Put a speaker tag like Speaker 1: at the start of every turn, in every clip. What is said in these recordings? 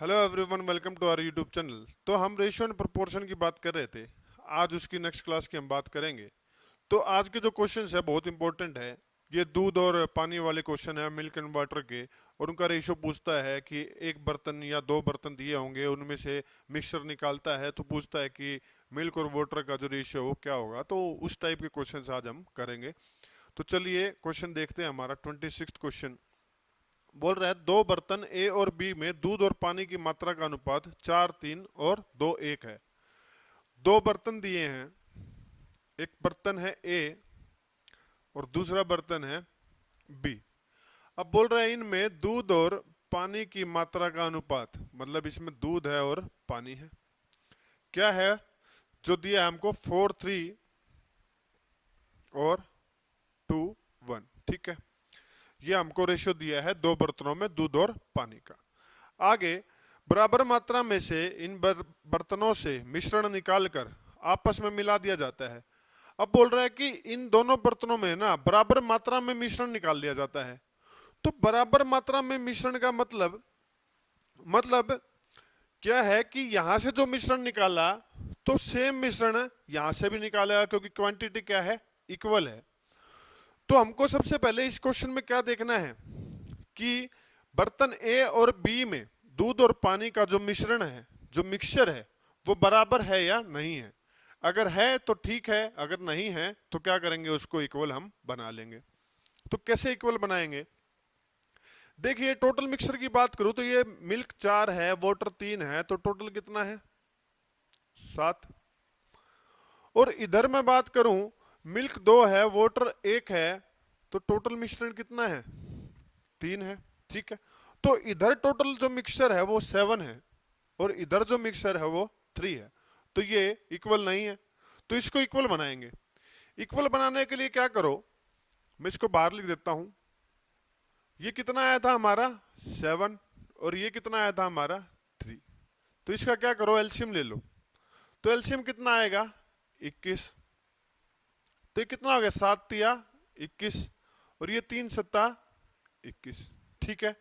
Speaker 1: Hello everyone, welcome to our YouTube channel. तो हम ratio and proportion की बात कर रहे थे। आज उसकी नेक्स्ट क्लास की हम बात करेंगे। तो आज के जो क्वेश्चंस है बहुत इंपॉर्टेंट है। ये दूध और पानी वाले क्वेश्चन है, मिल्क एंड वाटर के। और उनका रेशियो पूछता है कि एक बर्तन या दो बर्तन दिए होंगे, उनमें से मिक्सचर निकालता है तो पूछता है कि मिल्क और वाटर का जो रेशियो हो क्या होगा। तो उस टाइप के क्वेश्चन आज हम करेंगे। तो चलिए क्वेश्चन देखते हैं। हमारा 26 क्वेश्चन बोल रहा है, दो बर्तन ए और बी में दूध और पानी की मात्रा का अनुपात 4:3 और 2:1 है। दो बर्तन दिए हैं, एक बर्तन है ए और दूसरा बर्तन है बी। अब बोल रहा है इनमें दूध और पानी की मात्रा का अनुपात, मतलब इसमें दूध है और पानी है। क्या है जो दिया है हमको? 4:3 और 2:1। ठीक है, ये हमको रेशियो दिया है दो बर्तनों में दूध और पानी का। आगे, बराबर मात्रा में से इन बर्तनों से मिश्रण निकालकर आपस में मिला दिया जाता है। अब बोल रहा है कि इन दोनों बर्तनों में ना बराबर मात्रा में मिश्रण निकाल लिया जाता है। तो बराबर मात्रा में मिश्रण का मतलब क्या है कि यहां से जो मिश्रण निकाला तो सेम मिश्रण यहां से भी निकालेगा, क्योंकि क्वांटिटी क्या है? इक्वल है। तो हमको सबसे पहले इस क्वेश्चन में क्या देखना है कि बर्तन ए और बी में दूध और पानी का जो मिश्रण है, जो मिक्सचर है, वो बराबर है या नहीं है। अगर है तो ठीक है, अगर नहीं है तो क्या करेंगे? उसको इक्वल हम बना लेंगे। तो कैसे इक्वल बनाएंगे? देखिए, टोटल मिक्सचर की बात करूं तो ये मिल्क 4 है, वाटर 3 है, तो टोटल कितना है? 7। और इधर मैं बात करूं, मिल्क 2 है, वाटर 1 है, तो टोटल मिश्रण कितना है? 3 है। ठीक है, तो इधर टोटल जो मिक्सचर है वो 7 है और इधर जो मिक्सचर है वो 3 है। तो ये इक्वल नहीं है, तो इसको इक्वल बनाएंगे। इक्वल बनाने के लिए क्या करो, मैं इसको बाहर लिख देता हूं। ये कितना आया था हमारा? 7। और ये कितना आया था हमारा? 3। तो इसका क्या करो? एलसीएम ले लो। तो एलसीएम कितना आएगा? 21। तो ये कितना हो गया? 7 तिया 21 और ये 3 सत्ता 21। ठीक है,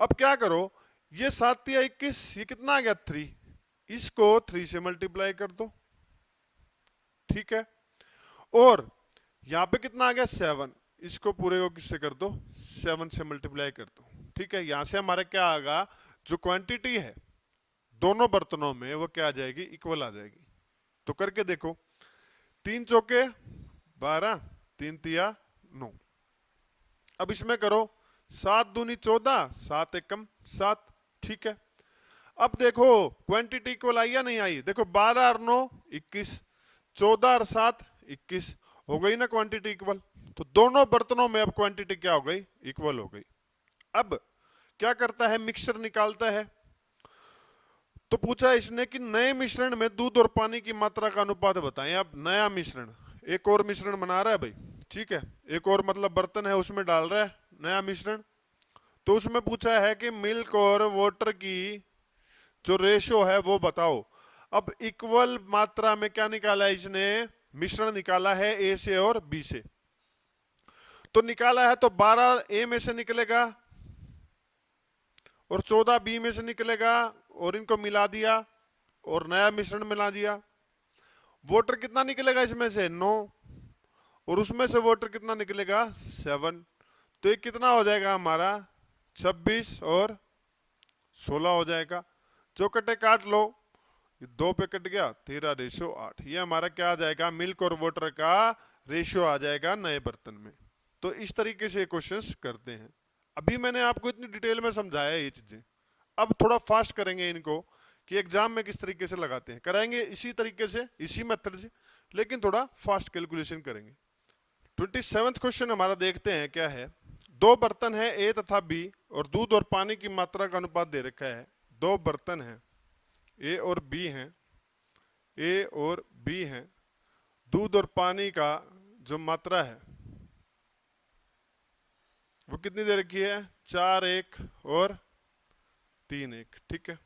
Speaker 1: अब क्या करो, ये 7 तिया 21, ये कितना आ गया? 3। इसको 3 से मल्टीप्लाई कर दो। ठीक है, और यहां पे कितना आ गया? 7। इसको पूरे को किससे कर दो? 7 से मल्टीप्लाई कर दो। ठीक है, यहां से हमारा क्या आएगा? जो क्वांटिटी है दोनों बर्तनों में वो क्या आ जाएगी? इक्वल आ जाएगी। तो करके देखो, 3 चौके 12, 3 तिया 9। अब इसमें करो, 7 दूनी 14, 7 एकम 7। ठीक है, अब देखो क्वांटिटी इक्वल आई या नहीं आई? देखो 12 और 9 21, 14 और 7 21, हो गई ना क्वांटिटी इक्वल। तो दोनों बर्तनों में अब क्वांटिटी क्या हो गई? इक्वल हो गई। अब क्या करता है? मिक्सचर निकालता है। तो पूछा इसने कि नए मिश्रण में दूध और पानी की मात्रा का अनुपात बताएं। अब नया मिश्रण, एक और मिश्रण बना रहा है भाई। ठीक है, एक और मतलब बर्तन है उसमें डाल रहा है नया मिश्रण। तो उसमें पूछा है कि मिल्क और वाटर की जो रेशो है वो बताओ। अब इक्वल मात्रा में क्या निकाला है इसने? मिश्रण निकाला है ए से और बी से। तो निकाला है तो 12 ए में से निकलेगा और 14 बी में से निकलेगा, और इनको मिला दिया और नया मिश्रण मिला दिया। वाटर कितना निकलेगा इसमें से? 9, और उसमें से वाटर कितना निकलेगा? 7। तो ये कितना हो जाएगा हमारा? 26 और 16 हो जाएगा। जो कटे काट लो, ये 2 पे कट गया, 13:8। ये हमारा क्या आ जाएगा? मिल्क और वाटर का रेशियो आ जाएगा नए बर्तन में। तो इस तरीके से क्वेश्चंस करते हैं। अभी मैंने आपको इतनी डिटेल में समझाया ये चीजें। अब थोड़ा फास्ट करेंगे इनको कि एग्जाम में किस तरीके से लगाते हैं। कराएंगे इसी तरीके से, इसी मेथड से, लेकिन थोड़ा फास्ट कैलकुलेशन करेंगे। 27वां क्वेश्चन हमारा देखते हैं क्या है। दो बर्तन है ए तथा बी और दूध और पानी की मात्रा का अनुपात दे रखा है। दो बर्तन हैं, ए और बी हैं, ए और बी हैं, दूध और पानी का जो मात्रा है वो कितनी दे रखी है? 4:1 और 3:1। ठीक है,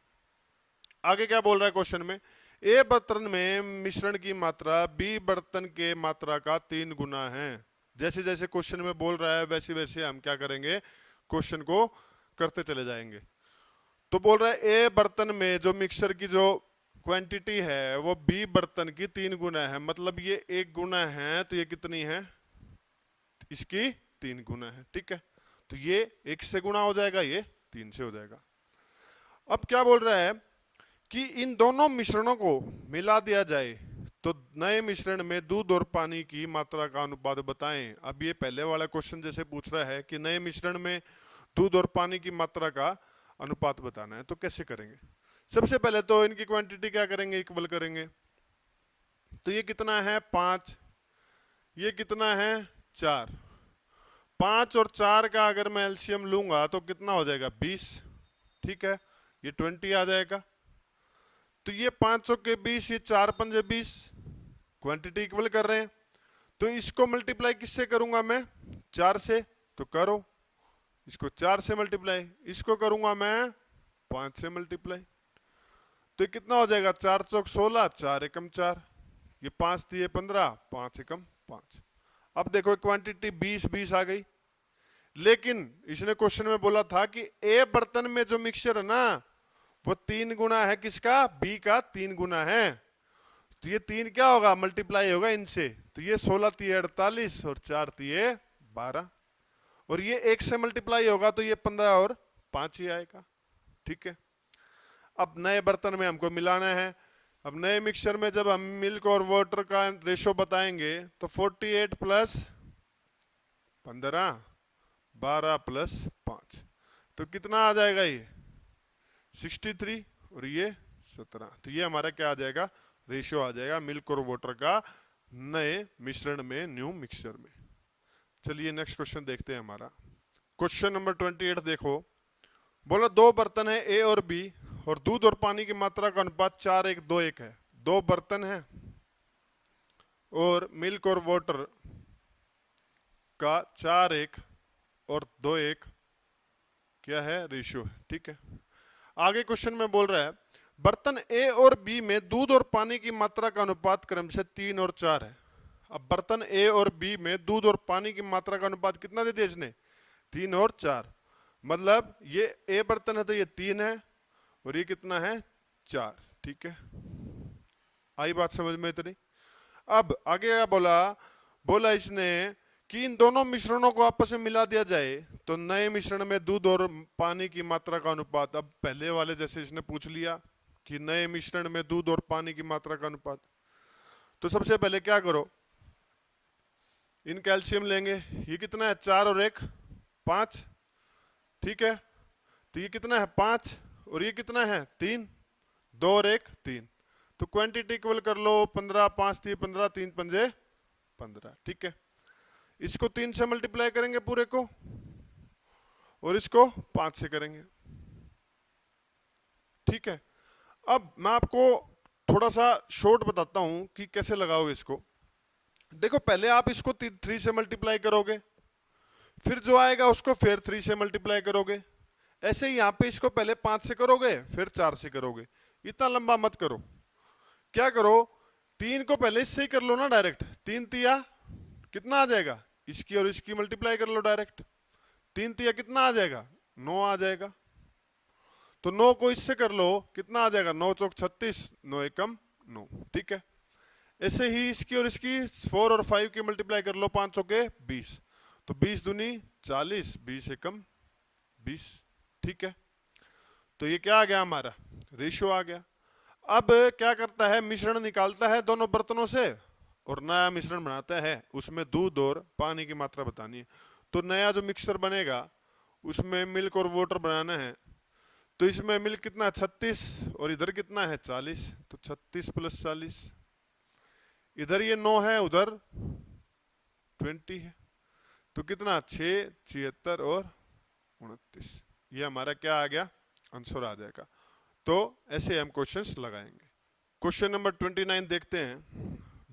Speaker 1: आगे क्या बोल रहा है क्वेश्चन में? ए बर्तन में मिश्रण की मात्रा बी बर्तन के मात्रा का 3 गुना है। जैसे जैसे क्वेश्चन में बोल रहा है वैसे वैसे हम क्या करेंगे? क्वेश्चन को करते चले जाएंगे। तो बोल रहा है ए बर्तन में जो मिक्सचर की जो क्वांटिटी है वो बी बर्तन की 3 गुना है, मतलब ये 1 गुना है तो ये कितनी है, इसकी 3 गुना है। ठीक है, तो ये 1 से गुना हो जाएगा, ये 3 से हो जाएगा। अब क्या बोल रहा है कि इन दोनों मिश्रणों को मिला दिया जाए तो नए मिश्रण में दूध और पानी की मात्रा का अनुपात बताएं। अब ये पहले वाला क्वेश्चन जैसे पूछ रहा है कि नए मिश्रण में दूध और पानी की मात्रा का अनुपात बताना है, तो कैसे करेंगे। सबसे पहले तो इनकी क्वांटिटी क्या करेंगे, इक्वल करेंगे। तो ये कितना है 5, ये कितना है 4। 5 और 4 का अगर मैं एलसीएम लूंगा तो कितना हो जाएगा 20। ठीक है, ये 20 आ जाएगा। तो ये 500 के 20, ये 4 पंजे 20, क्वांटिटी इक्वल कर रहे हैं। तो इसको मल्टीप्लाई किससे करूंगा मैं, 4 से, तो करो इसको 4 से मल्टीप्लाई, इसको करूंगा मैं 5 से मल्टीप्लाई। तो कितना हो जाएगा 4 चौक 16, 4 एकम 4, ये 5 दिए 15, 5 एकम 5। अब देखो क्वांटिटी 20 20 आ गई, लेकिन इसने क्वेश्चन में बोला था कि ए बर्तन में जो मिक्सचर है ना वो 3 गुना है, किसका, बी का 3 गुना है। तो ये 3 क्या होगा, मल्टीप्लाई होगा इनसे। तो ये 16 तिये 48 और 4 तिये 12, और ये 1 से मल्टीप्लाई होगा तो ये 15 और 5 ही आएगा। ठीक है, अब नए बर्तन में हमको मिलाना है। अब नए मिक्सचर में जब हम मिल्क और वाटर का रेशो बताएंगे तो 48 प्लस 15, 12 प्लस 5, तो कितना आ जाएगा, ये 63 और ये 17। तो ये हमारा क्या आ जाएगा, रेशियो आ जाएगा मिल्क और वाटर का नए मिश्रण में, न्यू मिक्सचर में। चलिए नेक्स्ट क्वेश्चन देखते हैं हमारा। क्वेश्चन नंबर 28 देखो, बोला 2 बर्तन है ए और बी और दूध और पानी की मात्रा का अनुपात 4:1:2:1 है। 2 बर्तन है और मिल्क और वाटर का 4:1 और 2:1 क्या है, रेशियो है। ठीक है, आगे क्वेश्चन में बोल रहा है बर्तन ए और बी में दूध और पानी की मात्रा का अनुपात क्रमशः 3 और 4 है। अब बर्तन ए और बी में दूध और पानी की मात्रा का अनुपात कितना दे दिया इसने, 3 और 4, मतलब ये ए बर्तन है तो ये 3 है और ये कितना है 4। ठीक है, आई बात समझ में इतनी। अब आगे क्या बोला, बोला इसने कि इन दोनों मिश्रणों को आपस में मिला दिया जाए तो नए मिश्रण में दूध और पानी की मात्रा का अनुपात। अब पहले वाले जैसे इसने पूछ लिया कि नए मिश्रण में दूध और पानी की मात्रा का अनुपात, तो सबसे पहले क्या करो, इन कैल्शियम लेंगे। ये कितना है 4 और 1 5। ठीक है, तो ये कितना है 5 और ये कितना है 3, 2 और 1 3, तो क्वांटिटी इक्वल कर लो 15, 5 3 15, 3 पंजे 15। ठीक है, इसको 3 से मल्टीप्लाई करेंगे पूरे को और इसको 5 से करेंगे। ठीक है, अब मैं आपको थोड़ा सा शॉर्ट बताता हूं कि कैसे लगाओगे इसको। देखो पहले आप इसको 3 से मल्टीप्लाई करोगे, फिर जो आएगा उसको फिर 3 से मल्टीप्लाई करोगे, ऐसे ही यहां पे इसको पहले 5 से करोगे फिर 4 से करोगे। इतना लंबा मत करो, क्या करो 3 को पहले इससे ही कर लो ना डायरेक्ट। 3 तिया कितना आ जाएगा, इसकी और इसकी मल्टीप्लाई कर लो डायरेक्ट। 3 तिया कितना आ जाएगा 9 आ जाएगा, तो 9 को इससे कर लो कितना आ जाएगा 9 चौक 36, 9 एकम 9। ठीक है, ऐसे ही इसकी और इसकी 4 और 5 की मल्टीप्लाई कर लो, 5 चौके 20, तो 20 दूनी 40, 20 एकम 20। ठीक है, तो ये क्या आ गया हमारा, रेशियो आ गया। अब क्या करता है, मिश्रण निकालता है दोनों बर्तनों से और नया मिश्रण बनाता है, उसमें दूध और पानी की मात्रा बतानी है। तो नया जो मिक्सचर बनेगा उसमें मिल्क और वाटर बनाना है, तो इसमें मिल्क कितना है 36 और इधर कितना है 40, तो 36 प्लस 40, इधर ये 9 है उधर 20 है, तो कितना 6 76 और 29, ये हमारा क्या आ गया, आंसर आ जाएगा। तो ऐसे हम क्वेश्चंस लगाएंगे। क्वेश्चन नंबर 29 देखते हैं।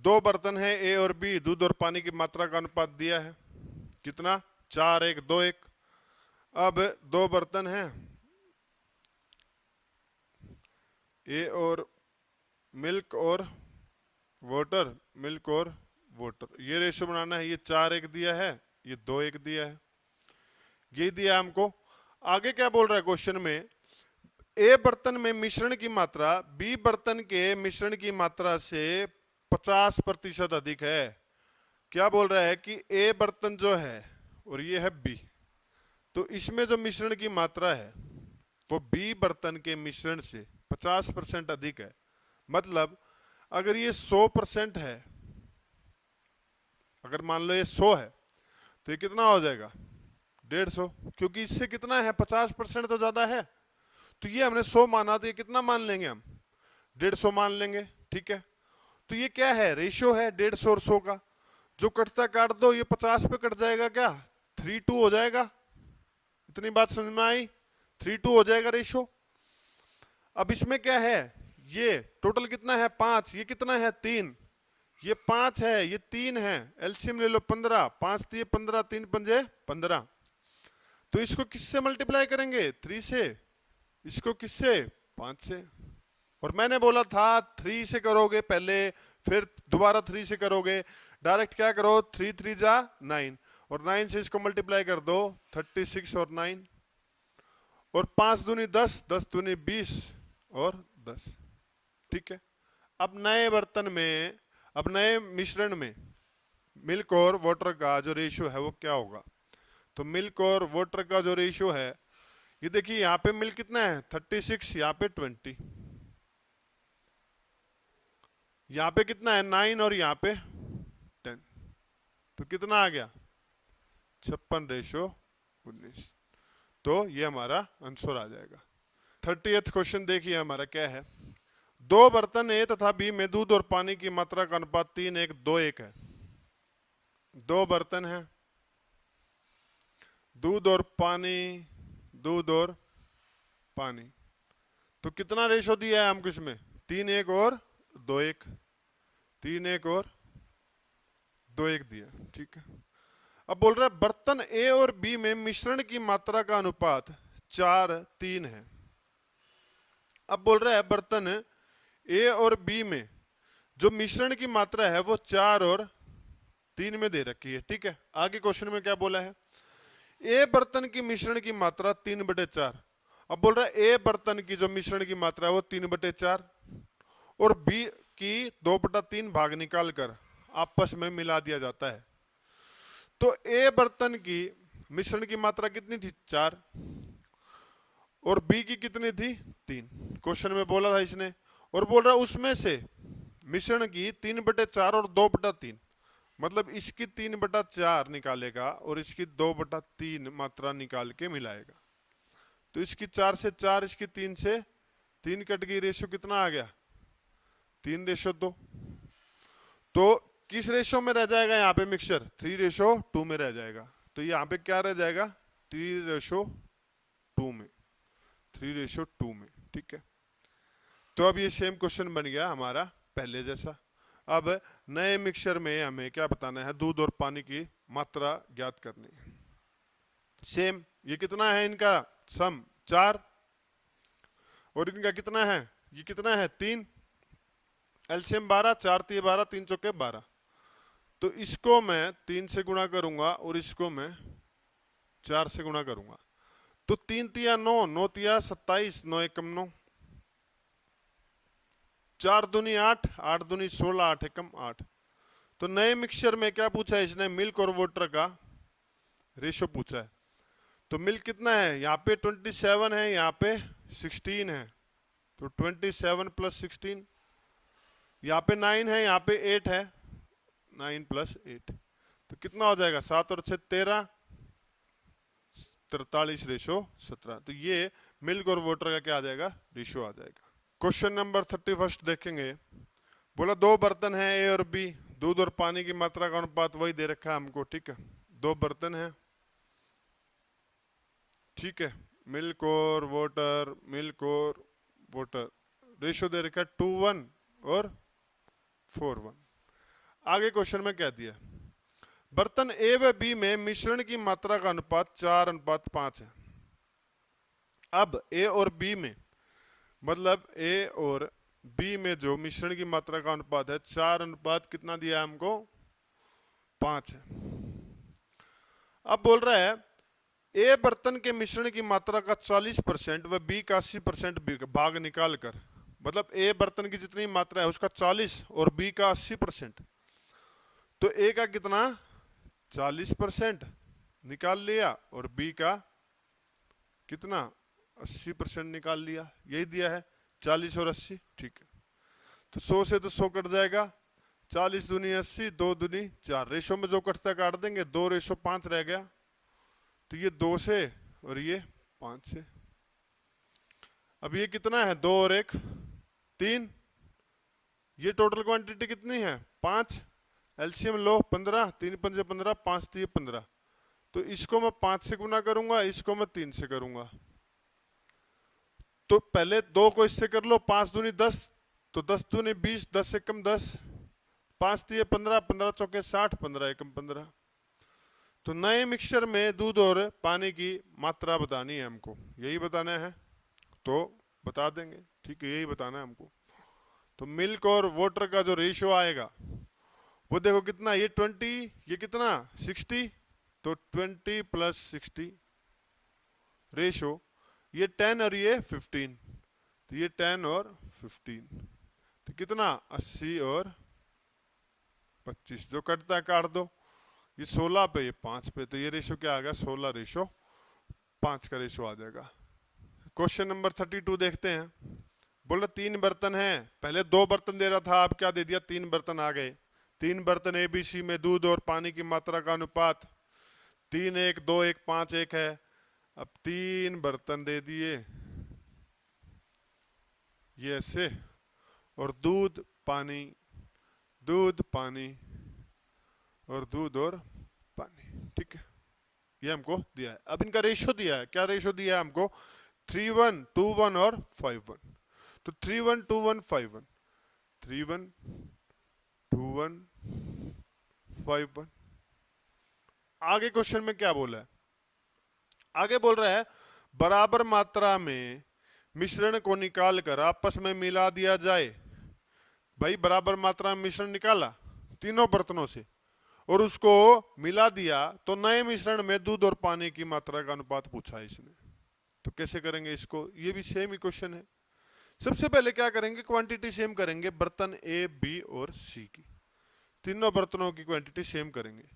Speaker 1: 2 बर्तन है ए और बी, दूध और पानी की मात्रा का अनुपात दिया है कितना 4:1:2:1। अब 2 बर्तन है ए और मिल्क और वाटर, मिल्क और वाटर, ये रेशो बनाना है। ये 4:1 दिया है, ये 2:1 दिया है, ये दिया है हमको। आगे क्या बोल रहा है क्वेश्चन में, ए बर्तन में मिश्रण की मात्रा बी बर्तन के मिश्रण की मात्रा से 50% अधिक है। क्या बोल रहा है कि ए बर्तन जो है और ये है बी, तो इसमें जो मिश्रण की मात्रा है वो बी बर्तन के मिश्रण से 50% अधिक है। मतलब अगर ये 100% है, अगर मान लो ये 100 है तो ये कितना हो जाएगा 150, क्योंकि इससे कितना है 50% तो ज्यादा है। तो ये हमने 100 माना, तो ये कितना मान लेंगे हम 150 मान लेंगे। ठीक है, तो ये क्या है रेशियो है 150 और 100 का। जो कटता काट दो, ये 50 पे कट जाएगा, क्या 3:2 हो जाएगा। इतनी बात समझ में आई, 3:2 हो जाएगा रेशियो। अब इसमें क्या है, ये टोटल कितना है 5, ये कितना है 3, ये 5 है, ये 3 है, एलसीएम ले लो 15, 5 दिए 15, 3 पंजे 15। तो इसको किससे मल्टीप्लाई करेंगे 3 से, इसको किससे 5 से। और मैंने बोला था 3 से करोगे पहले, फिर दोबारा 3 से करोगे, डायरेक्ट क्या करो 3 3 जा 9, और 9 से इसको मल्टीप्लाई कर दो 36 और 9, और 5 दूनी 10, 10 दूनी 20 और 10। ठीक है, अब नए बर्तन में, अब नए मिश्रण में मिल्क और वाटर का जो रेशियो है वो क्या होगा। तो मिल्क और वाटर का जो रेशियो है, ये देखिए यहाँ पे मिल्क कितना है 36, यहाँ पे 20, यहाँ पे कितना है 9 और यहाँ पे 10, तो कितना आ गया 56:19। तो ये हमारा आंसर आ जाएगा। 30th क्वेश्चन देखिए हमारा क्या है। दो बर्तन ए तथा बी में दूध और पानी की मात्रा का अनुपात 3:1:2:1 है। दो बर्तन है, दूध और पानी, दूध और पानी, तो कितना रेशो दिया है हमको इसमें 3:1 और 2:1, 3:1 और 2:1 दिया। ठीक है, अब बोल रहा है बर्तन ए और बी में मिश्रण की मात्रा का अनुपात 4:3 है। अब बोल रहा है बर्तन ए और बी में जो मिश्रण की मात्रा है वो 4 और 3 में दे रखी है। ठीक है, आगे क्वेश्चन में क्या बोला है, ए बर्तन की मिश्रण की मात्रा 3/4। अब बोल रहा है ए बर्तन की जो मिश्रण की मात्रा है वो 3/4 और बी की 2/3 भाग निकाल कर आपस में मिला दिया जाता है। तो ए बर्तन की मिश्रण की मात्रा कितनी थी 4 और बी की कितनी थी 3, क्वेश्चन में बोला था इसने। और बोल रहा है उसमें से मिश्रण की 3/4 और 2/3, मतलब इसकी 3/4 निकालेगा और इसकी 2/3 मात्रा निकाल के मिलाएगा। तो इसकी 4 से 4, इसकी 3 से 3 कट गई, रेशियो कितना आ गया 3:2। तो किस रेशियो में रह जाएगा यहाँ पे मिक्सचर 3:2 में रह जाएगा। तो यहाँ पे क्या रह जाएगा 3:2 में, 3:2 में। ठीक है, तो अब ये सेम क्वेश्चन बन गया हमारा पहले जैसा। अब नए मिक्सचर में हमें क्या बताना है, दूध और पानी की मात्रा ज्ञात करनी है। सेम, ये कितना है इनका सम 4 और इनका कितना है, ये कितना है 3, एलसीएम 12, 4 3 12, 3 चौके 12। तो इसको मैं 3 से गुणा करूंगा और इसको मैं 4 से गुणा करूंगा। तो 3 तिया 9, 9 तिया 27, 9 एकम 9, 4 दूनी 8, 8 दूनी 16, 8 एकम 8। तो नए मिक्सचर में क्या पूछा है इसने, मिल्क और वाटर का रेशियो पूछा है। तो मिल्क कितना है, यहाँ पे 27 है, यहाँ पे 16 है, तो 27 + 16, यहाँ पे 9 है, यहाँ पे 8 है, 9 + 8, तो कितना हो जाएगा 7 और 6 13, 43:17। तो ये मिल्क और वाटर का क्या आ जाएगा रेशियो आ जाएगा। क्वेश्चन नंबर 31 देखेंगे। बोला दो बर्तन हैं ए और बी, दूध और पानी की मात्रा का अनुपात वही दे रखा है हमको। ठीक है, दो बर्तन हैं, ठीक है, मिल्क और वाटर, मिल्क और वाटर, रेशियो दे रखा है 2:1 और 4:1। आगे क्वेश्चन में क्या दिया, बर्तन ए व बी में मिश्रण की मात्रा का अनुपात 4:5 है। अब ए और बी में, मतलब ए और बी में जो मिश्रण की मात्रा का अनुपात है 4 कितना दिया है हमको 5 है। अब बोल रहा है ए बर्तन के मिश्रण की मात्रा का 40% व बी का 80% भाग निकाल कर, मतलब ए बर्तन की जितनी मात्रा है उसका 40 और बी का 80%, तो ए का कितना 40% निकाल लिया और बी का कितना 80% निकाल लिया, यही दिया है 40 और 80। ठीक है, तो 100 से तो 100 कट जाएगा, 40 दूनी 80, 2 दूनी 4, रेशो में जो कटता काट देंगे, 2:5 रह गया, तो ये 2 से और ये 5 से। अब ये कितना है 2 और 1 3, ये टोटल क्वांटिटी कितनी है 5, एलसीएम लो 15, 3 पंजे 15, 5 3 15, तो इसको मैं 5 से गुना करूंगा, इसको मैं 3 से करूंगा। तो पहले 2 को इससे कर लो, 5 दूनी 10, तो 10 दूनी 20, 10 से कम 10, 5 3 15, 15 चौके 60, 15 एकम 15। तो नए मिक्सचर में दूध और पानी की मात्रा बतानी है हमको, यही बताना है, तो बता देंगे। ठीक है, यही बताना है हमको। तो मिल्क और वाटर का जो रेशियो आएगा वो देखो कितना, ये 20, ये कितना 60, तो 20 + 60 रेशो, ये 10 और ये 15, तो ये 10 और 15, तो कितना 80 और 25, जो कटता है काट दो, ये 16 पे ये 5 पे, तो ये रेशो क्या आ गया 16:5 का रेशो आ जाएगा। क्वेश्चन नंबर 32 देखते हैं। बोला 3 बर्तन हैं, पहले 2 बर्तन दे रहा था, अब क्या दे दिया 3 बर्तन आ गए। 3 बर्तन ABC में दूध और पानी की मात्रा का अनुपात 3 1 2 1 5 1 है। अब 3 बर्तन दे दिए ये ऐसे, और दूध पानी और दूध और पानी, ठीक है, ये हमको दिया है। अब इनका रेशो दिया है, क्या रेशो दिया है हमको 3:1 2:1 और 5:1, तो 3:1 2:1 5:1, 3:1 2:1 5:1। आगे क्वेश्चन में क्या बोला है, आगे बोल रहा है बराबर मात्रा में मिश्रण को निकाल कर आपस में मिला दिया जाए। भाई बराबर मात्रा में मिश्रण निकाला तीनों बर्तनों से और उसको मिला दिया, तो नए मिश्रण में दूध और पानी की मात्रा का अनुपात पूछा है इसने। तो कैसे करेंगे इसको, ये भी सेम ही क्वेश्चन है। सबसे पहले क्या करेंगे, क्वांटिटी सेम करेंगे, बर्तन A B और C की, तीनों बर्तनों की क्वांटिटी सेम करेंगे।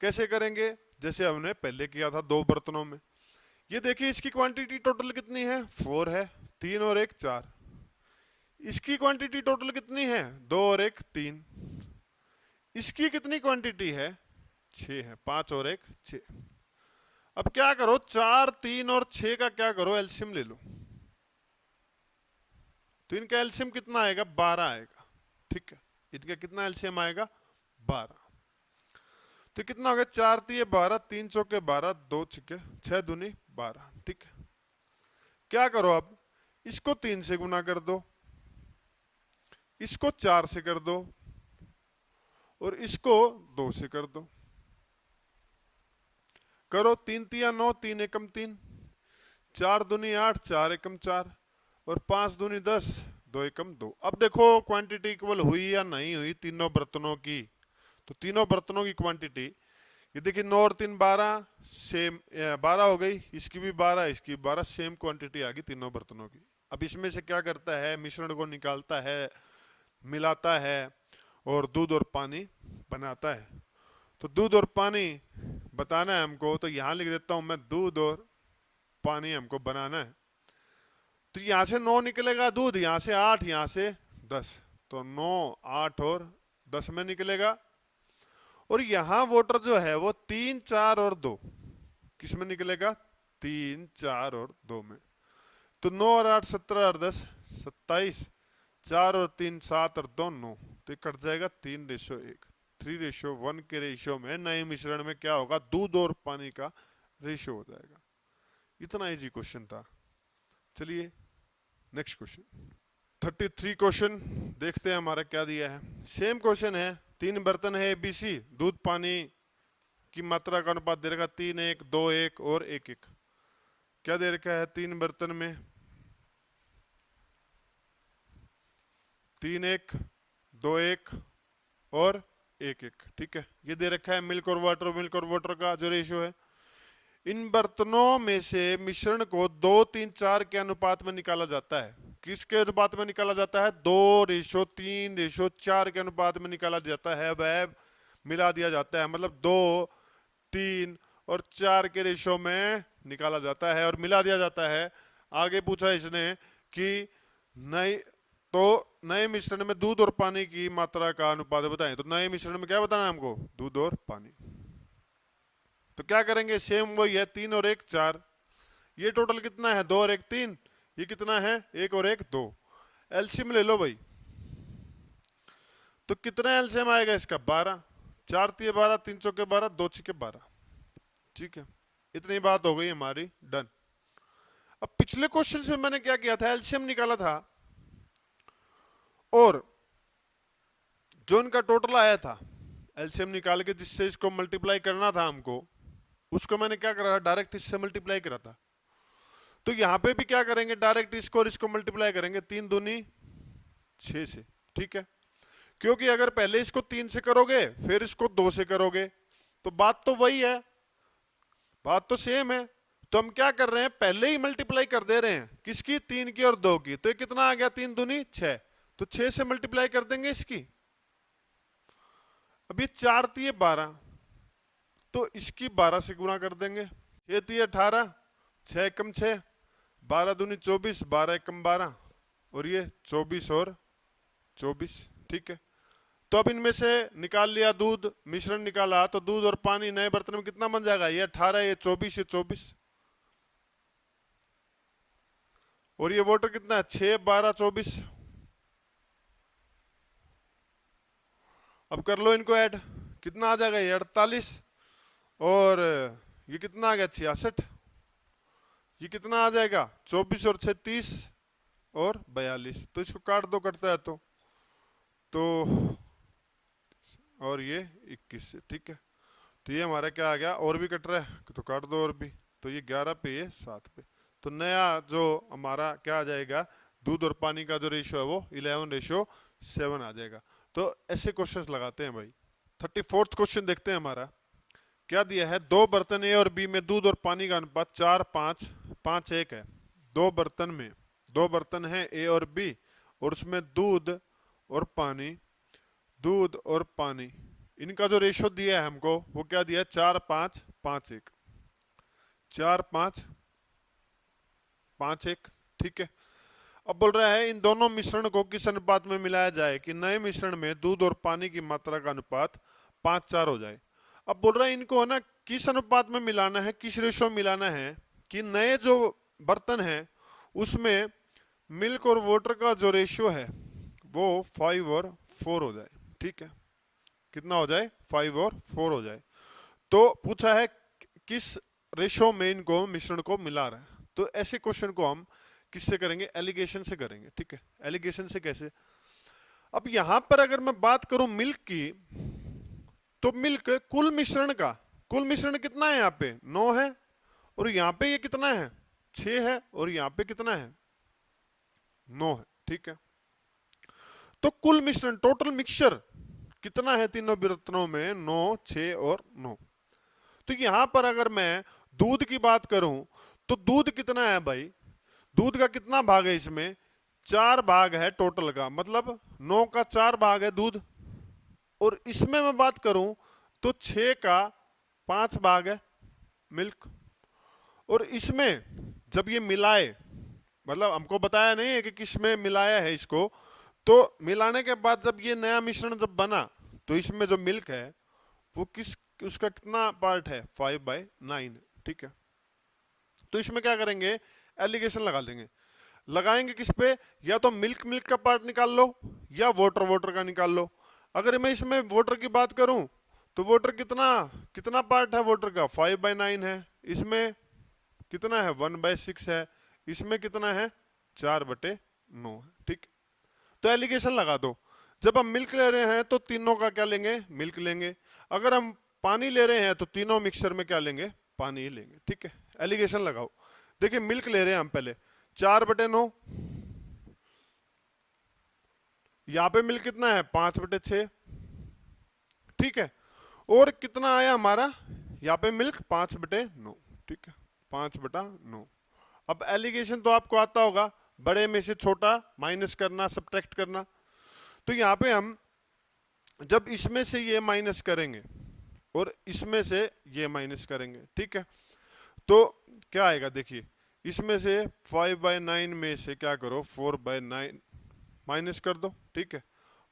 Speaker 1: कैसे करेंगे, जैसे हमने पहले किया था 2 बर्तनों में। ये देखिए इसकी क्वांटिटी टोटल कितनी है 4 है, 3 और 1 4। इसकी क्वांटिटी टोटल कितनी है 2 और 1 3। इसकी कितनी क्वांटिटी है 6 है, 5 और 1 6। अब क्या करो 4 3 और 6 का क्या करो एलसीएम ले लो, तो इनका एलसीएम कितना आएगा 12 आएगा। ठीक है, इनका कितना एलसीएम आएगा 12, तो कितना हो गया 4 3 12, 3 चौके 12, 2 छक्के 6 दूनी 12। ठीक है, क्या करो अब इसको 3 से गुना कर दो, इसको 4 से कर दो और इसको 2 से कर दो। करो 3 3 9, 3 एकम 3, 4 दूनी 8, 4 एकम 4 और 5 दूनी 10, 2 एकम 2। अब देखो क्वांटिटी इक्वल हुई या नहीं हुई तीनों बर्तनों की, तो तीनों बर्तनों की क्वांटिटी ये देखिए 9 और 3 12 सेम 12 हो गई, इसकी भी 12 इसकी 12, सेम क्वांटिटी आ गई तीनों बर्तनों की। अब इसमें से क्या करता है मिश्रण को निकालता है, मिलाता है और दूध और पानी बनाता है। तो दूध और पानी बताना है हमको, तो यहां लिख देता हूं मैं दूध और पानी हमको बनाना है। तो यहां से 9 निकलेगा दूध, यहां से 8, यहां से 10, तो 9 8 और 10 में निकलेगा। और यहां वाटर जो है वो 3 4 और 2 किस में निकलेगा 3 4 और 2 में। तो 9 और 8 17 और 10 27, 4 और 3 7 और 2 9, तो ये कट जाएगा 3:1। 3:1 के रेशियो में नए मिश्रण में क्या होगा दूध और पानी का रेशियो हो जाएगा। इतना इजी क्वेश्चन था। चलिए नेक्स्ट क्वेश्चन 33 क्वेश्चन देखते हैं हमारा क्या दिया है। सेम क्वेश्चन है, 3 बर्तन है ABC, दूध पानी की मात्रा का अनुपात दे रखा 3 1 2 1 और 1 1। क्या दे रखा है 3 बर्तन में 3 1 2 1 और 1 1। ठीक है, ये दे रखा है मिल्क और वाटर का जो रेशियो है। इन बर्तनों में से मिश्रण को 2, 3, 4 के अनुपात में निकाला जाता है। किसके अनुपात में निकाला जाता है? 2:3:4 के अनुपात में निकाला जाता है, वह मिला दिया जाता है। मतलब 2, 3 और 4 के रेशो में निकाला जाता है और मिला दिया जाता है। आगे पूछा इसने कि नए मिश्रण में दूध और पानी की मात्रा का अनुपात बताएं। तो नए मिश्रण में क्या बताना है हमको? दूध और पानी। तो क्या करेंगे? सेम वही है, 3 और 1 4। ये टोटल कितना है? 2 और 1 3। ये कितना है? 1 और 1 2। एलसीएम ले लो भाई। तो कितना एलसीएम आएगा इसका? 12। 4 3 12, 3 चौके 12, 2 6 12। ठीक है, इतनी बात हो गई हमारी, डन। अब पिछले क्वेश्चन में मैंने क्या किया था? एलसीएम निकाला था और जो इनका टोटल आया था एलसीएम निकाल के, जिससे इसको मल्टीप्लाई करना था हमको, उसको मैंने क्या करा? डायरेक्ट इससे मल्टीप्लाई करा था। तो यहां पे भी क्या करेंगे? डायरेक्ट इसको और इसको मल्टीप्लाई करेंगे। 3 दूनी 6 से। ठीक है, क्योंकि अगर पहले इसको 3 से करोगे फिर इसको 2 से करोगे तो बात तो वही है, बात तो सेम है। तो हम क्या कर रहे हैं? पहले ही मल्टीप्लाई कर दे रहे हैं। किसकी? 3 की और 2 की। तो ये कितना आ गया? 3 दूनी 6। तो 6 से मल्टीप्लाई कर देंगे इसकी। अब ये 4 थी 12, तो इसकी 12 से गुणा कर देंगे। 6 थी 18, 6 कम 6, 12 दूनी 24, 12 कम 12, और ये 24 और 24। ठीक है, तो अब इनमें से निकाल लिया दूध, मिश्रण निकाला, तो दूध और पानी नए बर्तन में कितना बन जाएगा? ये 18, ये 24, ये 24, और ये वाटर कितना है? 6 12 24। अब कर लो इनको ऐड, कितना आ जाएगा? ये 48, और ये कितना आ गया? 66। ये कितना आ जाएगा? 24 और 6 30 और 42। तो इसको काट दो, कटता है तो और ये 21 से। ठीक है, तो ये हमारा क्या आ गया? और भी कट रहा है तो काट दो और भी। तो ये 11 पे, ये 7 पे। तो नया जो हमारा क्या आ जाएगा? दूध और पानी का जो रेशियो है वो 11:7 आ जाएगा। तो ऐसे क्वेश्चंस लगाते हैं भाई। 34वां क्वेश्चन देखते हैं हमारा क्या दिया है। 2 बर्तन ए और बी में दूध और पानी का अनुपात 4 5 5 1 है। 2 बर्तन हैं ए और बी, और उसमें दूध और पानी, इनका जो रेशियो दिया है हमको वो क्या दिया है? 4 5 5 1। 4 5 5 1। ठीक है, अब बोल रहा है इन दोनों मिश्रण को किस अनुपात में मिलाया जाए कि नए मिश्रण में दूध और पानी की मात्रा का अनुपात 5 4 हो जाए। अब बोल रहा है इनको है ना किस अनुपात में मिलाना है, किस रेशो में मिलाना है कि नए जो बर्तन है उसमें मिल्क और वाटर का जो रेशियो है वो 5 और 4 हो जाए। ठीक है, कितना हो जाए? 5 और 4 हो जाए। तो पूछा है किस रेशो में इनको मिश्रण को मिला रहा है। तो ऐसे क्वेश्चन को हम किससे करेंगे? एलिगेशन से करेंगे। ठीक है, एलिगेशन से कैसे? अब यहां पर अगर मैं बात करूं मिल्क की, तो मिल्क कुल मिश्रण कितना है? यहाँ पे 9 है, और यहाँ पे ये कितना है? 6 है, और यहाँ पे कितना है? 9 है। ठीक है, तो कुल मिश्रण, टोटल मिक्सचर कितना है तीनों बर्तनों में? 9 6 और 9। तो यहां पर अगर मैं दूध की बात करूं तो दूध कितना है भाई? दूध का कितना भाग है इसमें? 4 भाग है टोटल का, मतलब 9 का 4 भाग है दूध। और इसमें मैं बात करूं तो 6 का 5 भाग है मिल्क। और इसमें जब ये मिलाए, मतलब हमको बताया नहीं है कि किस में मिलाया है इसको, तो मिलाने के बाद जब ये नया मिश्रण जब बना तो इसमें जो मिल्क है वो उसका कितना पार्ट है? 5/9। ठीक है, तो इसमें क्या करेंगे? एलिगेशन लगा देंगे। लगाएंगे किस पे? या तो मिल्क का पार्ट निकाल लो, या वाटर का निकाल लो। अगर मैं इसमें वाटर की बात करूं तो वाटर कितना पार्ट है वाटर का? 5/9 है। इसमें कितना है? 1/6 है। इसमें कितना है? 4/9 है। ठीक, तो एलिगेशन लगा दो। जब हम मिल्क ले रहे हैं तो तीनों का क्या लेंगे? मिल्क लेंगे। अगर हम पानी ले रहे हैं तो तीनों मिक्सचर में क्या लेंगे? पानी ही लेंगे। ठीक है, एलिगेशन लगाओ। देखिए मिल्क ले रहे हैं हम पहले 4/9, यहां पे मिल्क कितना है? 5/6। ठीक है, और कितना आया हमारा यहाँ पे मिल्क? 5/9। ठीक है, 5/9। अब एलिगेशन तो आपको आता होगा, बड़े में से छोटा माइनस करना, सब्ट्रैक्ट करना। तो यहाँ पे हम जब इसमें से ये माइनस करेंगे और इसमें से ये माइनस करेंगे, ठीक है, तो क्या आएगा देखिए, इसमें से 5/9 में से क्या करो 4/9 माइनस कर दो, ठीक है,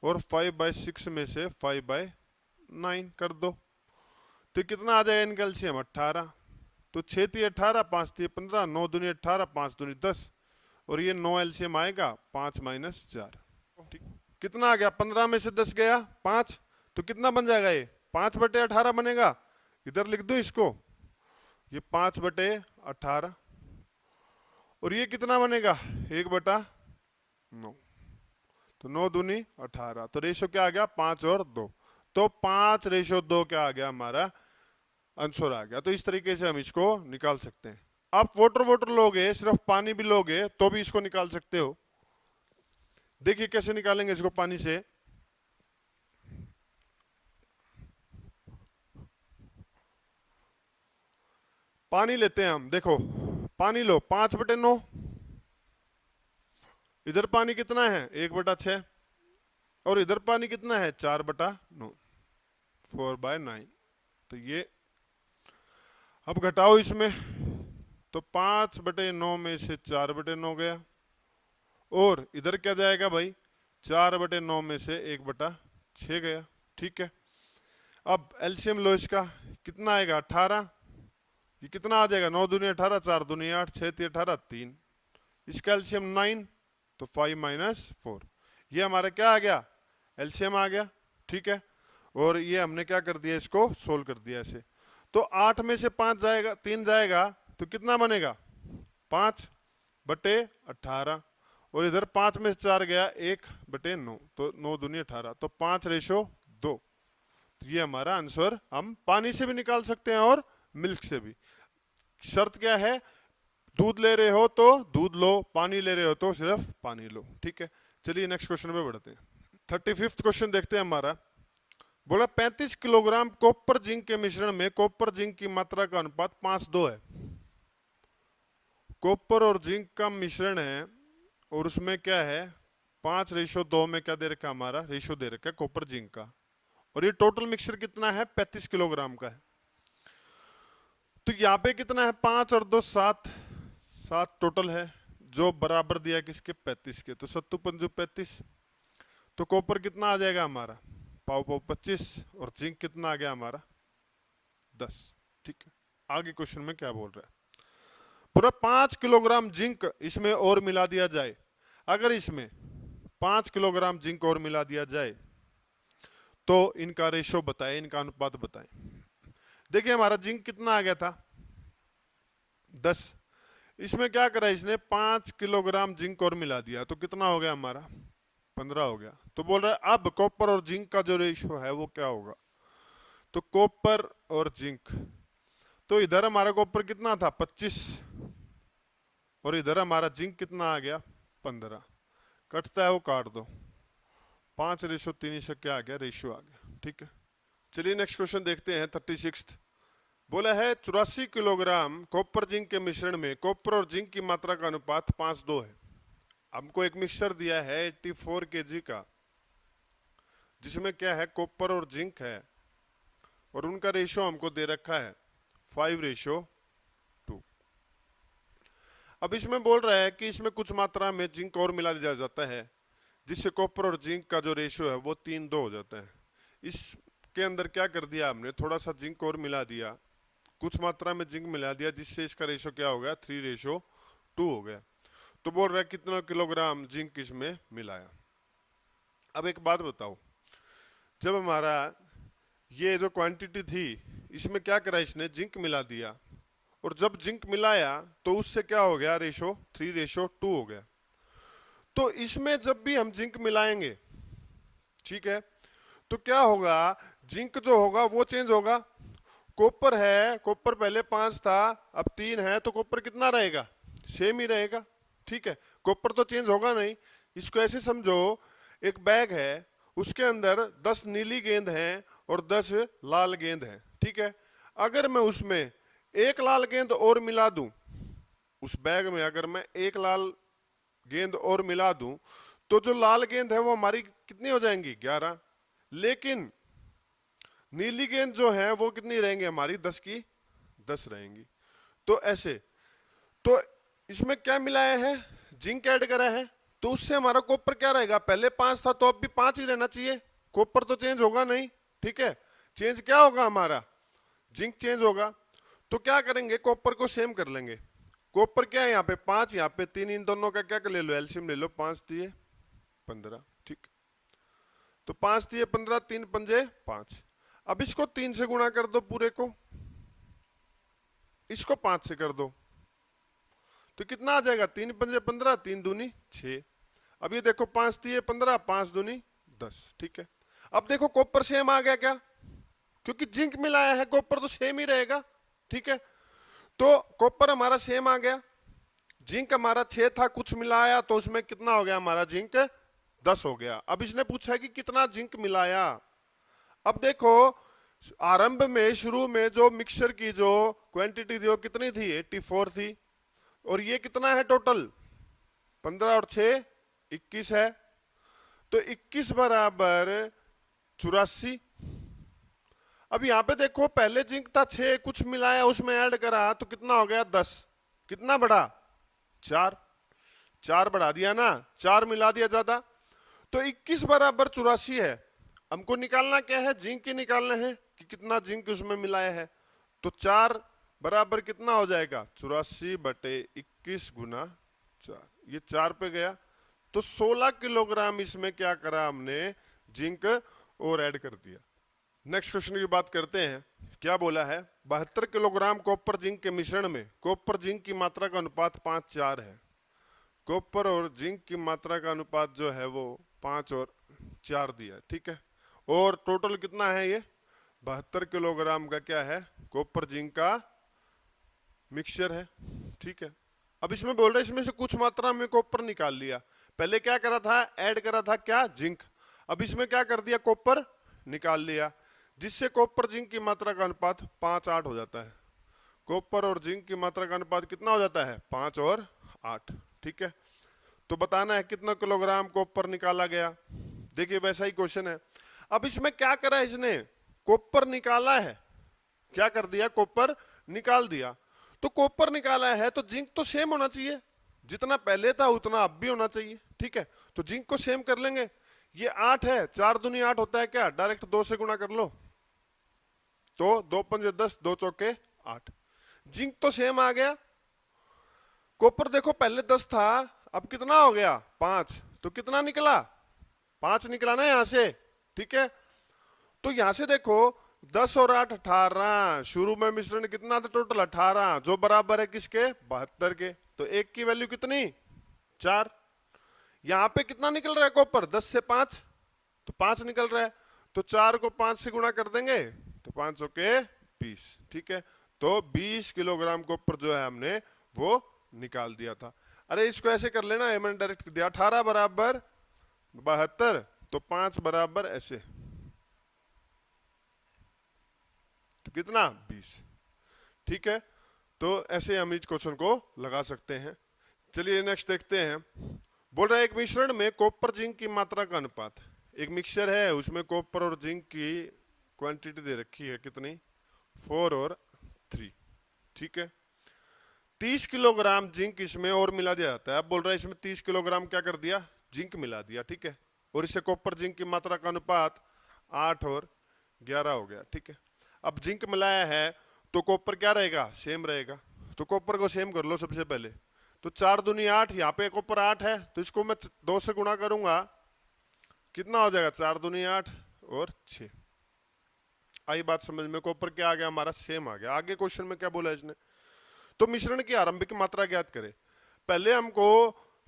Speaker 1: और 5/6 में से 5/9 कर दो, तो कितना आ जाएगा इनका एलसीएम 18। तो 6 × 18, 5 × 15, 9 दूनी 18, 5 दूनी 10, और ये 9 एलसीएम आएगा 5 - 4। कितना आ गया, 15 में से 10 गया 5, तो कितना बन जाएगा ये 5/18 बनेगा। इधर लिख दो इसको, ये 5/18, और ये कितना बनेगा 1/9, तो 9 दूनी 18, तो रेशो क्या आ गया 5 और 2, तो 5:2 क्या आ गया हमारा आंसर आ गया। तो इस तरीके से हम इसको निकाल सकते हैं। आप वाटर लोगे, सिर्फ पानी भी लोगे तो भी इसको निकाल सकते हो। देखिए कैसे निकालेंगे इसको पानी से। पानी लेते हैं हम, देखो पानी लो 5/9, इधर पानी कितना है 1/6, और इधर पानी कितना है 4/9, 4/9। तो ये अब घटाओ इसमें, तो 5/9 में से 4/9 गया, और इधर क्या जाएगा भाई 4/9 में से 1/6 गया, ठीक है। अब एलसीएम लो इसका, कितना आएगा 18, ये कितना आ जाएगा 9 दूनी 18, 4 दूनी 8, 6 × 18 3, इसका एलसीएम 9, तो 5 - 4, ये हमारा क्या आ गया एलसीएम आ गया, ठीक है। और ये हमने क्या कर दिया, इसको सोल्व कर दिया ऐसे। तो 8 में से 5 जाएगा, 3 जाएगा, तो कितना बनेगा 5/18, और इधर 5 में से 4 गया 1/9, तो 9 दूनी 18, तो 5:2। तो ये हमारा आंसर हम पानी से भी निकाल सकते हैं और मिल्क से भी। शर्त क्या है, दूध ले रहे हो तो दूध लो, पानी ले रहे हो तो सिर्फ पानी लो, ठीक है। चलिए नेक्स्ट क्वेश्चन पे बढ़ते हैं। 35वां क्वेश्चन देखते हैं हमारा। बोला 35 किलोग्राम कॉपर जिंक के मिश्रण में कॉपर जिंक की मात्रा का अनुपात 5:2 है। कॉपर और जिंक का मिश्रण है और उसमें क्या है 5:2 में क्या दे रखा है हमारा रेशो दे रखा है कॉपर जिंक का, और ये टोटल मिक्सचर कितना है 35 किलोग्राम का है। तो यहाँ पे कितना है 5 और 2 7 टोटल है, जो बराबर दिया किसके 35 के, तो 7 × 5 = 35। तो कॉपर कितना आ जाएगा हमारा पाव 25, और जिंक कितना आ गया हमारा 10, ठीक है। आगे क्वेश्चन में क्या बोल रहा है, पूरा 5 किलोग्राम जिंक इसमें और मिला दिया जाए। अगर इसमें 5 किलोग्राम जिंक और मिला दिया जाए तो इनका रेशो बताएं, इनका अनुपात बताएं। देखिए हमारा जिंक कितना आ गया था 10, इसमें क्या करा इसने 5 किलोग्राम जिंक और मिला दिया, तो कितना हो गया हमारा 15 हो गया। तो बोल रहा है अब कॉपर और जिंक का जो रेशो है वो क्या होगा, तो कॉपर और जिंक, तो इधर हमारा कॉपर कितना था 25, और इधर हमारा जिंक कितना आ गया 15, कटता है वो काट दो, 5:3 से क्या आ गया रेशियो आ गया, ठीक है। चलिए नेक्स्ट क्वेश्चन देखते हैं 36। बोला है 84 किलोग्राम कॉपर जिंक के मिश्रण में कॉपर और जिंक की मात्रा का अनुपात 5:2 है। हमको एक मिक्सचर दिया है 84 kg का, जिसमें क्या है कॉपर और जिंक है, और उनका रेशियो हमको दे रखा है 5:2। अब इसमें बोल रहा है कि इसमें कुछ मात्रा में जिंक और मिला दिया जाता है, जिससे कॉपर और जिंक का जो रेशियो है वो 3:2 हो जाता है। इसके अंदर क्या कर दिया हमने, थोड़ा सा जिंक और मिला दिया, कुछ मात्रा में जिंक मिला दिया, जिससे इसका रेशियो क्या हो गया 3:2 हो गया। तो बोल रहा है कितना किलोग्राम जिंक इसमें मिलाया। अब एक बात बताओ, जब हमारा ये जो क्वांटिटी थी इसमें क्या करा इसने जिंक मिला दिया, और जब जिंक मिलाया तो उससे क्या हो गया रेशो 3:2 हो गया। तो इसमें जब भी हम जिंक मिलाएंगे, ठीक है, तो क्या होगा जिंक जो होगा वो चेंज होगा। कॉपर है, कॉपर पहले 5 था अब 3 है, तो कॉपर कितना रहेगा सेम ही रहेगा, ठीक है। कॉपर तो चेंज होगा नहीं। इसको ऐसे समझो एक बैग है, उसके अंदर 10 नीली गेंद हैं और 10 लाल गेंद हैं, ठीक है। अगर मैं उसमें एक लाल गेंद और मिला दूं उस बैग में, अगर मैं एक लाल गेंद और मिला दूं तो जो लाल गेंद है वो हमारी कितनी हो जाएंगी 11, लेकिन नीली गेंद जो है वो कितनी रहेंगी हमारी 10 की 10 रहेंगी। तो ऐसे, तो इसमें क्या मिलाया है, जिंक ऐड करा है, तो उससे हमारा कॉपर क्या रहेगा, पहले 5 था तो अब भी 5 ही रहना चाहिए, कॉपर तो चेंज होगा नहीं, ठीक है। चेंज क्या होगा हमारा, जिंक चेंज होगा। तो क्या करेंगे, कॉपर को सेम कर लेंगे। कॉपर क्या है यहाँ पे 5, यहाँ पे 3, इन दोनों का क्या कर ले लो, एलसीएम ले लो, 5 दिए 15, ठीक। तो 5 दिए 15, 3 पंजे 5। अब इसको 3 से गुणा कर दो पूरे को, इसको 5 से कर दो, तो कितना आ जाएगा, 3 पंजे 15, 3 दूनी 6। अब ये देखो 5 दिए 15, 5 दूनी 10, ठीक है। अब देखो कॉपर सेम आ गया क्या, क्योंकि जिंक मिलाया है, कॉपर तो सेम ही रहेगा, ठीक है। तो कॉपर हमारा सेम आ गया, जिंक हमारा 6 था, कुछ मिलाया तो उसमें कितना हो गया हमारा, जिंक 10 हो गया। अब इसने पूछा है कि कितना जिंक मिलाया। अब देखो आरंभ में, शुरू में जो मिक्सचर की जो क्वांटिटी थी वो कितनी थी, 84 थी, और ये कितना है टोटल, 15 और 6 21 है, तो 21 बराबर 84। अब यहां पे देखो पहले जिंक था 6, कुछ मिलाया उसमें ऐड करा तो कितना हो गया 10, कितना बढ़ा 4, 4 बढ़ा दिया ना, 4 मिला दिया ज्यादा, तो 21 बराबर 84 है। हमको निकालना क्या है, जिंक ही निकालना है कि कितना जिंक उसमें मिलाया है। तो 4 बराबर कितना हो जाएगा, 84 बटे 21 गुना 4, ये 4 पे गया, तो 16 किलोग्राम इसमें क्या करा हमने, जिंक और ऐड कर दिया। नेक्स्ट क्वेश्चन की बात करते हैं, क्या बोला है, 72 किलोग्राम कॉपर जिंक के मिश्रण में कॉपर जिंक की मात्रा का अनुपात 5:4 है। कॉपर और जिंक की मात्रा का अनुपात जो है वो 5 और 4 दिया, ठीक है। और टोटल कितना है, ये 72 किलोग्राम का क्या है, कॉपर जिंक का मिक्सचर है, ठीक है। अब इसमें बोल रहे हैं इसमें से कुछ मात्रा में कॉपर निकाल लिया, पहले क्या करा था, ऐड करा था क्या, जिंक, अब इसमें क्या कर दिया, कॉपर निकाल लिया, जिससे कॉपर जिंक की मात्रा का अनुपात 5:8 हो जाता है। कॉपर और जिंक की मात्रा का अनुपात कितना हो जाता है, 5 और 8, ठीक है। तो बताना है कितना किलोग्राम कॉपर निकाला गया। देखिए वैसा ही क्वेश्चन है। अब इसमें क्या करा है इसने, कॉपर निकाला है, क्या कर दिया, कॉपर निकाल दिया। तो कॉपर निकाला है तो जिंक तो सेम होना चाहिए, जितना पहले था उतना अब भी होना चाहिए, ठीक है। तो जिंक को सेम कर लेंगे, ये 8 है, 4 दूनी 8 होता है क्या, डायरेक्ट 2 से गुणा कर लो, तो 2 पंजे 10, 2 चौके 8, जिंक तो सेम आ गया। कॉपर देखो पहले 10 था, अब कितना हो गया 5, तो कितना निकला 5 निकला ना यहां से, ठीक है। तो यहां से देखो 10 और 8 18, शुरू में मिश्रण कितना था टोटल 18, जो बराबर है किसके, 72 के। तो एक की वैल्यू कितनी 4, यहां पे कितना निकल रहा है कॉपर, 10 से 5, तो 5 निकल रहा है, तो 4 को 5 से गुणा कर देंगे तो 5 के 20, ठीक है। तो 20 किलोग्राम कॉपर जो है हमने वो निकाल दिया था। अरे इसको ऐसे कर लेना, मैंने डायरेक्ट दिया, 18 बराबर 72, तो 5 बराबर ऐसे, तो कितना 20, ठीक है। तो ऐसे हम इस क्वेश्चन को लगा सकते हैं। चलिए नेक्स्ट देखते हैं। बोल रहा है एक मिश्रण में कॉपर जिंक की मात्रा का अनुपात, एक मिक्सचर है उसमें कॉपर और जिंक की क्वांटिटी दे रखी है कितनी, 4 और 3, ठीक है। 30 किलोग्राम जिंक इसमें और मिला दिया जाता है। अब बोल रहा है इसमें 30 किलोग्राम क्या कर दिया, जिंक मिला दिया, ठीक है। और इसे कॉपर जिंक की मात्रा का अनुपात 8 और 11 हो गया, ठीक है। अब जिंक मिलाया है तो कॉपर क्या रहेगा, सेम रहेगा, तो कॉपर को सेम कर लो सबसे पहले। तो 4 दूनी 8, यहाँ पे कॉपर 8 है तो इसको मैं 2 से गुणा करूंगा, कितना हो जाएगा 4 दूनी 8 और 6। आई बात समझ में, कॉपर क्या आ गया हमारा, सेम आ गया। आगे क्वेश्चन में क्या बोला इसने, तो मिश्रण की आरंभिक मात्रा ज्ञात करें। पहले हमको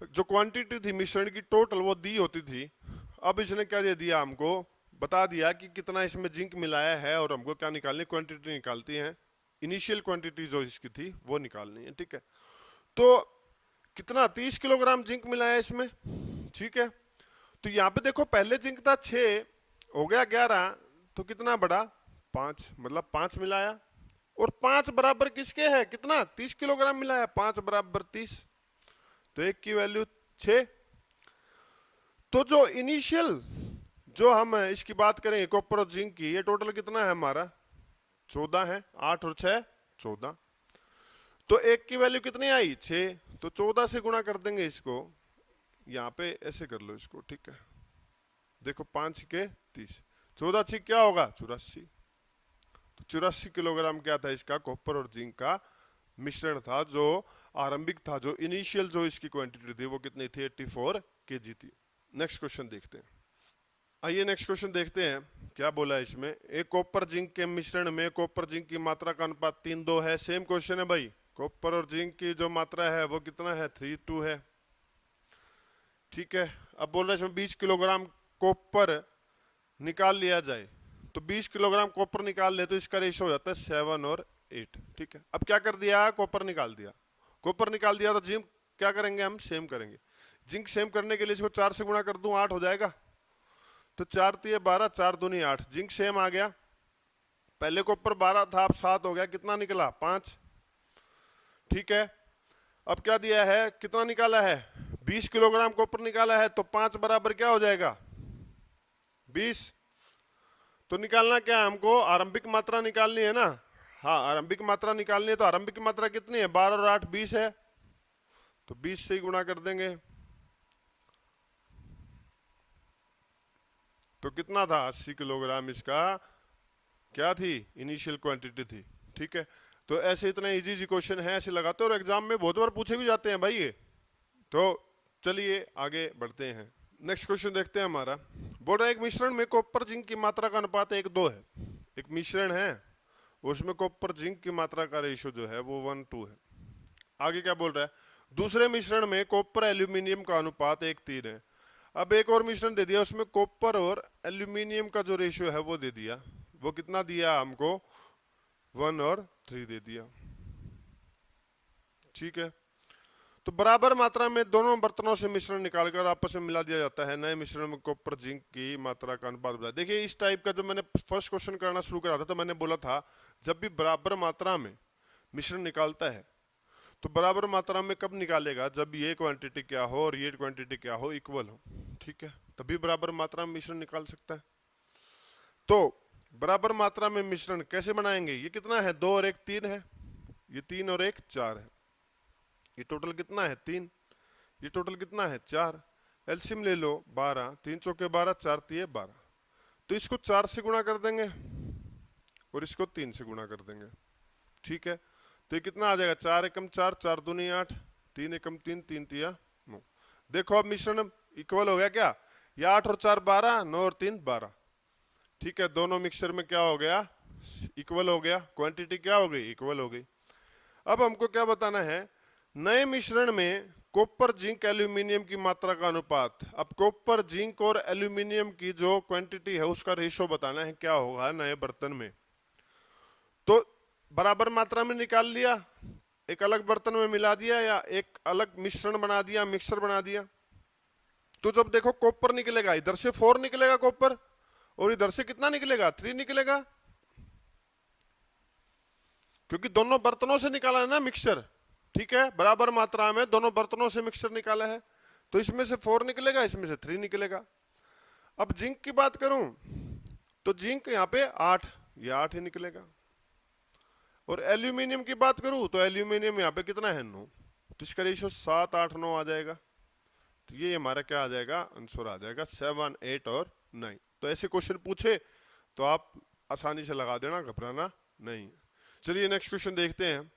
Speaker 1: जो क्वांटिटी थी मिश्रण की टोटल वो दी होती थी, अब इसने क्या दे दिया, हमको बता दिया कि कितना इसमें जिंक मिलाया है और हमको क्या निकालनी, क्वांटिटी निकालती है, इनिशियल क्वांटिटी जो इसकी थी वो निकालनी है, ठीक है। तो कितना 30 किलोग्राम जिंक मिलाया इसमें, ठीक है। तो यहाँ पे देखो पहले जिंक था 6, हो गया 11, तो कितना बढ़ा 5, मतलब 5 मिलाया, और 5 बराबर किसके है, कितना 30 किलोग्राम मिला है, 5 बराबर 30, तो एक की वैल्यू 6। तो जो इनिशियल जो हम इसकी बात करेंगे कॉपर और जिंक की, ये टोटल कितना है हमारा 14 है, 8 और 6 14। तो एक की वैल्यू कितनी आई 6, तो 14 से गुणा कर देंगे इसको, यहाँ पे ऐसे कर लो इसको, ठीक है। देखो 5 के 30, 14 6 क्या होगा 84। तो 84 किलोग्राम क्या था इसका कॉपर और जिंक का मिश्रण था, जो आरंभिक था, जो इनिशियल जो इसकी क्वांटिटी थी वो कितनी थी 84 केजी थी। नेक्स्ट क्वेश्चन देखते हैं। आइए नेक्स्ट क्वेश्चन देखते हैं क्या बोला है इसमें। एक कॉपर जिंक के मिश्रण में कॉपर जिंक की मात्रा का अनुपात 3:2 है। सेम क्वेश्चन है भाई, कॉपर और जिंक की जो मात्रा है वो कितना है 3:2 है, ठीक है। अब बोल रहे हैं इसमें 20 किलोग्राम कॉपर निकाल लिया जाए, तो 20 किलोग्राम कॉपर निकाल ले तो इसका रेशियो हो जाता है 7 और 8, ठीक है। अब क्या कर दिया, कॉपर निकाल दिया, कॉपर निकाल दिया, तो जिंक क्या करेंगे हम सेम करेंगे। जिंक सेम करने के लिए इसको 4 से गुणा कर दूं 8 हो जाएगा, तो 4 3 12 4 दूनी 8, जिंक सेम आ गया। पहले कॉपर 12 था, अब 7 हो गया, कितना निकला 5, ठीक है। अब क्या दिया है, कितना निकाला है 20 किलोग्राम कॉपर निकाला है, तो 5 बराबर क्या हो जाएगा 20। तो निकालना क्या है हमको, आरंभिक मात्रा निकालनी है ना, हाँ आरंभिक मात्रा निकालनी है। तो आरंभिक मात्रा कितनी है 12 और 8 20 है, तो 20 से ही गुणा कर देंगे, तो कितना था 80 किलोग्राम इसका क्या थी इनिशियल क्वांटिटी थी, ठीक है। तो ऐसे इतने इजी इजी क्वेश्चन है, ऐसे लगाते हैं और एग्जाम में बहुत बार पूछे भी जाते हैं भाई ये। तो चलिए आगे बढ़ते हैं, नेक्स्ट क्वेश्चन देखते हैं हमारा। बोल रहा है एक मिश्रण में कॉपर जिंक की मात्रा का अनुपात 1:2 है। एक मिश्रण है उसमें कॉपर जिंक की मात्रा का रेशियो जो है वो 1:2 है। आगे क्या बोल रहा है, दूसरे मिश्रण में कॉपर एल्यूमिनियम का अनुपात 1:3 है। अब एक और मिश्रण दे दिया, उसमें कॉपर और एल्यूमिनियम का जो रेशियो है वो दे दिया, वो कितना दिया हमको 1 और 3 दे दिया, ठीक है। तो बराबर मात्रा में दोनों बर्तनों से मिश्रण निकालकर आपस में मिला दिया जाता है। नए मिश्रण में कॉपर जिंक की मात्रा का अनुपात बताया। देखिए इस टाइप का जब मैंने फर्स्ट क्वेश्चन करना शुरू करा था तो मैंने बोला था जब भी बराबर मात्रा में मिश्रण निकालता है तो बराबर मात्रा में कब निकालेगा, जब ये क्वांटिटी क्या हो और ये क्वांटिटी क्या हो, इक्वल हो, ठीक है, तभी बराबर मात्रा में मिश्रण निकाल सकता है। तो बराबर मात्रा में मिश्रण कैसे बनाएंगे, ये कितना है 2 और 1 3 है, ये 3 और 1 4 है, ये टोटल कितना है 3, ये टोटल कितना है 4, एलसीएम ले लो 12, 3 चौके 12, 4 तिये 12, तो इसको 4 से गुणा कर देंगे और इसको 3 से गुणा कर देंगे, ठीक है। तो ये कितना आ जाएगा 4 एकम 4, 4 दूनी 8, 3 एकम 3, 3 तिया 9। देखो अब मिश्रण इक्वल हो गया क्या, ये 8 और 4 12, 9 और 3 12, ठीक है। दोनों मिक्सचर में क्या हो गया इक्वल हो गया, क्वांटिटी क्या हो गई इक्वल हो गई। अब हमको क्या बताना है, नए मिश्रण में कॉपर जिंक एल्यूमिनियम की मात्रा का अनुपात। अब कॉपर जिंक और एल्यूमिनियम की जो क्वांटिटी है उसका रेशियो बताना है क्या होगा नए बर्तन में। तो बराबर मात्रा में निकाल लिया, एक अलग बर्तन में मिला दिया या एक अलग मिश्रण बना दिया, मिक्सर बना दिया। तो जब देखो कॉपर निकलेगा, इधर से 4 निकलेगा कॉपर और इधर से कितना निकलेगा 3 निकलेगा, क्योंकि दोनों बर्तनों से निकाला है ना मिक्सचर, ठीक है। बराबर मात्रा में दोनों बर्तनों से मिक्सचर निकाला है, तो इसमें से 4 निकलेगा, इसमें से 3 निकलेगा। अब जिंक की बात करूं तो जिंक यहाँ पे 8, ये 8 ही निकलेगा। और एल्यूमिनियम की बात करूं तो एल्यूमिनियम यहाँ पे कितना है 9, तो इसका रेशियो 7 8 9 आ जाएगा। तो ये हमारा क्या आ जाएगा आंसर आ जाएगा 7 8 और 9। तो ऐसे क्वेश्चन पूछे तो आप आसानी से लगा देना, घबराना नहीं। चलिए नेक्स्ट क्वेश्चन देखते हैं।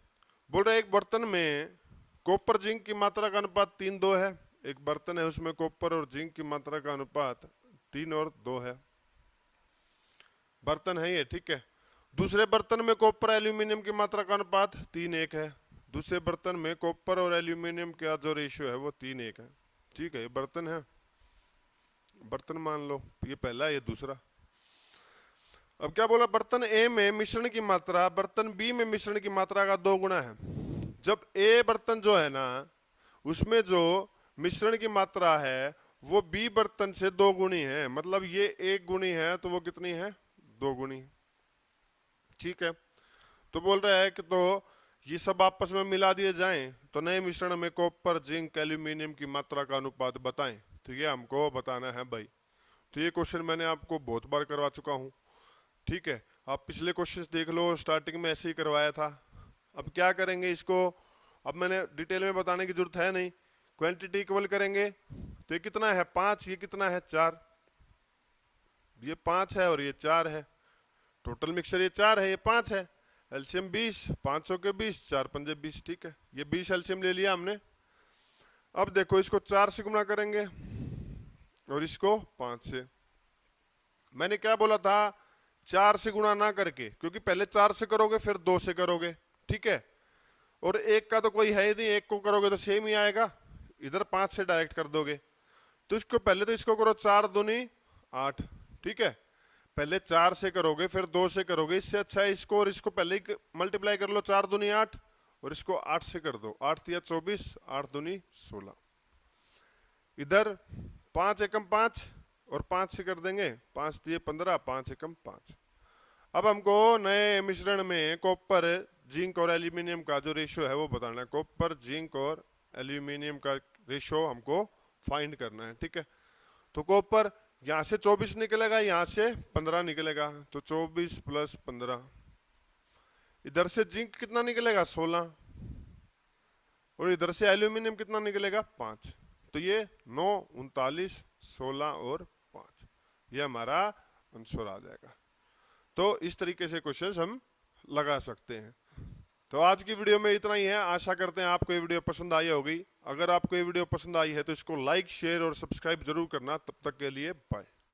Speaker 1: बोल रहे एक बर्तन में कॉपर जिंक की मात्रा का अनुपात 3:2 है। एक बर्तन है उसमें कॉपर और जिंक की मात्रा का अनुपात 3 और 2 है, बर्तन है ये, ठीक है। दूसरे बर्तन में कॉपर एल्यूमिनियम की मात्रा का अनुपात 3:1 है। दूसरे बर्तन में कॉपर और एल्यूमिनियम का जो रेशियो है वो 3:1 है, ठीक है। ये बर्तन है, बर्तन मान लो, ये पहला ये दूसरा। अब क्या बोला, बर्तन ए में मिश्रण की मात्रा बर्तन बी में मिश्रण की मात्रा का 2 गुना है। जब ए बर्तन जो है ना उसमें जो मिश्रण की मात्रा है वो बी बर्तन से 2 गुनी है, मतलब ये 1 गुनी है तो वो कितनी है 2 गुनी, ठीक है। तो बोल रहा है कि तो ये सब आपस में मिला दिए जाएं तो नए मिश्रण में कॉपर, जिंक, एल्यूमिनियम की मात्रा का अनुपात बताएं। तो ये हमको बताना है भाई। तो ये क्वेश्चन मैंने आपको बहुत बार करवा चुका हूँ, ठीक है। आप पिछले क्वेश्चंस देख लो, स्टार्टिंग में ऐसे ही करवाया था। अब क्या करेंगे इसको, अब मैंने डिटेल में बताने की जरूरत है नहीं। क्वांटिटी इक्वल करेंगे तो ये कितना है 5, ये कितना है 4, ये 5 है और ये 4 है। टोटल मिक्सचर ये 4 है, ये 5 है। एलसीएम 20, 500 के 20, 4 पंजे 20, ठीक है। ये 20 एलसीएम ले लिया हमने। अब देखो इसको 4 से गुणा करेंगे और इसको 5 से। मैंने क्या बोला था, 4 से गुणा ना करके, क्योंकि पहले 4 से करोगे फिर 2 से करोगे, ठीक है। और एक का तो कोई है ही नहीं, एक को करोगे तो सेम ही आएगा। इधर 5 से डायरेक्ट कर दोगे। तो इसको पहले तो इसको करो 4 दूनी 8, ठीक है। पहले 4 से करोगे फिर 2 से करोगे, इससे अच्छा है इसको और इसको पहले ही मल्टीप्लाई कर लो। 4 दूनी 8 और इसको 8 से कर दो। 8 दिया 24, 8 दूनी 16। इधर 5 एकम 5 और 5 से कर देंगे। 5 दिए 15, 5 एकम 5। अब हमको नए मिश्रण में कॉपर, जिंक और एल्यूमिनियम का जो रेशियो है वो बताना है। कॉपर, जिंक और एल्यूमिनियम का रेशियो हमको फाइंड करना है, ठीक है। तो कॉपर यहां से 24 निकलेगा, यहां से 15 निकलेगा, तो 24 प्लस 15। इधर से जिंक कितना निकलेगा 16 और इधर से एल्यूमिनियम कितना निकलेगा 5। तो ये 9, 39, 16 और 5, ये हमारा आंसर आ जाएगा। तो इस तरीके से क्वेश्चंस हम लगा सकते हैं। तो आज की वीडियो में इतना ही है। आशा करते हैं आपको ये वीडियो पसंद आई होगी। अगर आपको ये वीडियो पसंद आई है तो इसको लाइक, शेयर और सब्सक्राइब जरूर करना। तब तक के लिए बाय।